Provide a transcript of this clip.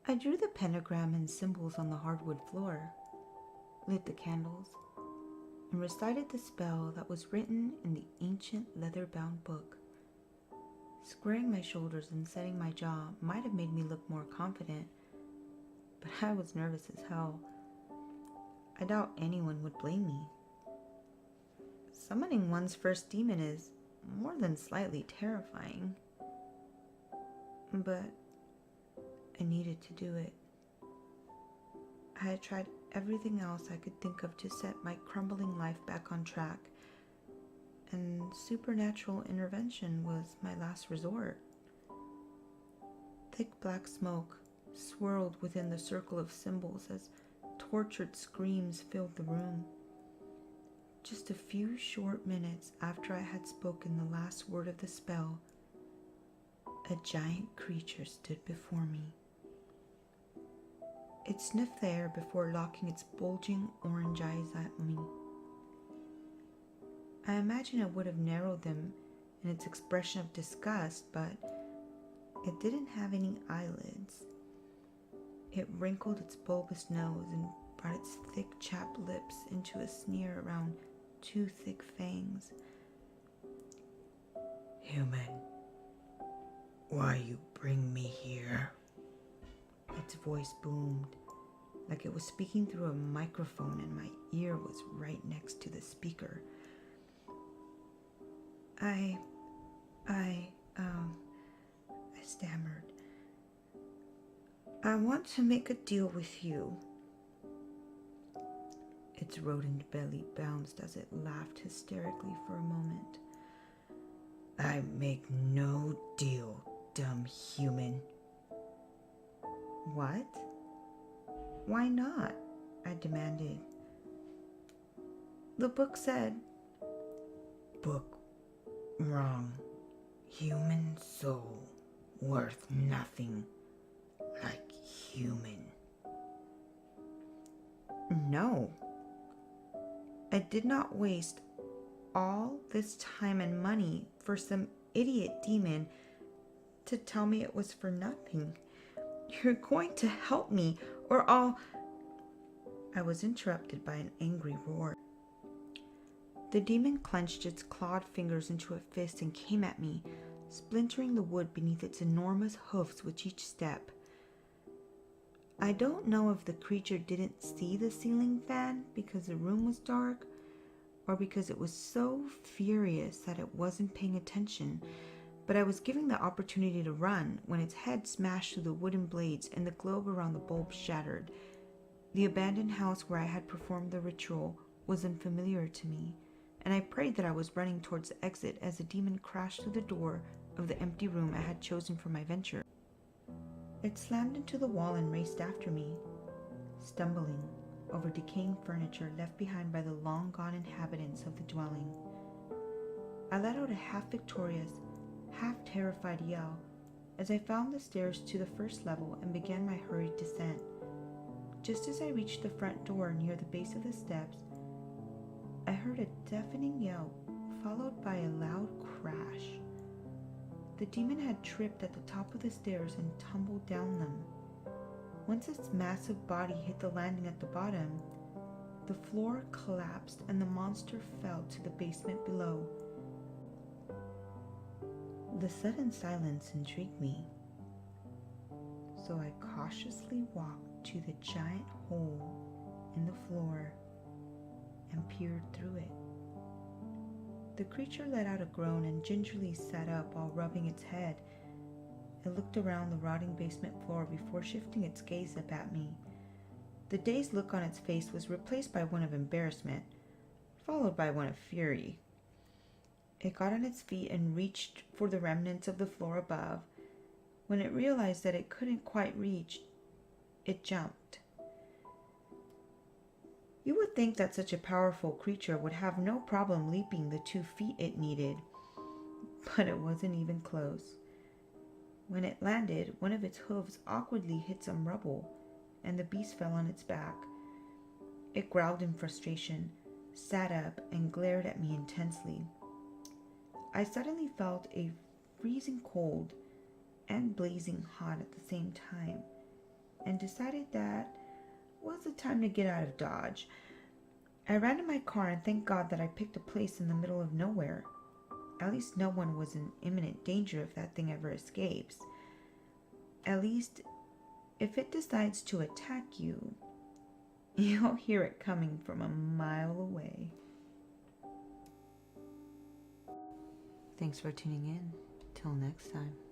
I drew the pentagram and symbols on the hardwood floor, lit the candles, and recited the spell that was written in the ancient leather-bound book. Squaring my shoulders and setting my jaw might have made me look more confident, but I was nervous as hell. I doubt anyone would blame me. Summoning one's first demon is more than slightly terrifying, but I needed to do it. I had tried everything else I could think of to set my crumbling life back on track, and supernatural intervention was my last resort. Thick black smoke swirled within the circle of symbols as tortured screams filled the room. Just a few short minutes after I had spoken the last word of the spell, a giant creature stood before me. It sniffed the air before locking its bulging orange eyes at me. I imagine it would have narrowed them in its expression of disgust, but it didn't have any eyelids. It wrinkled its bulbous nose and brought its thick chapped lips into a sneer around two thick fangs. Human, why you bring me here? Its voice boomed, like it was speaking through a microphone and my ear was right next to the speaker. I stammered. I want to make a deal with you. Its rodent belly bounced as it laughed hysterically for a moment. I make no deal, dumb human. What? Why not? I demanded. The book said. Book wrong. Human soul worth nothing like human. No. I did not waste all this time and money for some idiot demon to tell me it was for nothing. You're going to help me, or I'll... I was interrupted by an angry roar. The demon clenched its clawed fingers into a fist and came at me, splintering the wood beneath its enormous hoofs with each step. I don't know if the creature didn't see the ceiling fan because the room was dark, or because it was so furious that it wasn't paying attention, but I was given the opportunity to run when its head smashed through the wooden blades and the globe around the bulb shattered. The abandoned house where I had performed the ritual was unfamiliar to me, and I prayed that I was running towards the exit as the demon crashed through the door of the empty room I had chosen for my venture. It slammed into the wall and raced after me, stumbling over decaying furniture left behind by the long-gone inhabitants of the dwelling. I let out a half-victorious, half-terrified yell as I found the stairs to the first level and began my hurried descent. Just as I reached the front door near the base of the steps, I heard a deafening yelp followed by a loud crash. The demon had tripped at the top of the stairs and tumbled down them. Once its massive body hit the landing at the bottom, the floor collapsed and the monster fell to the basement below. The sudden silence intrigued me, so I cautiously walked to the giant hole in the floor and peered through it. The creature let out a groan and gingerly sat up while rubbing its head. It looked around the rotting basement floor before shifting its gaze up at me. The dazed look on its face was replaced by one of embarrassment, followed by one of fury. It got on its feet and reached for the remnants of the floor above. When it realized that it couldn't quite reach, it jumped. You would think that such a powerful creature would have no problem leaping the 2 feet it needed, but it wasn't even close. When it landed, one of its hooves awkwardly hit some rubble, and the beast fell on its back. It growled in frustration, sat up, and glared at me intensely. I suddenly felt a freezing cold and blazing hot at the same time. and decided that was the time to get out of Dodge. I ran to my car and thank God that I picked a place in the middle of nowhere. At least no one was in imminent danger if that thing ever escapes. At least, if it decides to attack you, you'll hear it coming from a mile away. Thanks for tuning in. Till next time.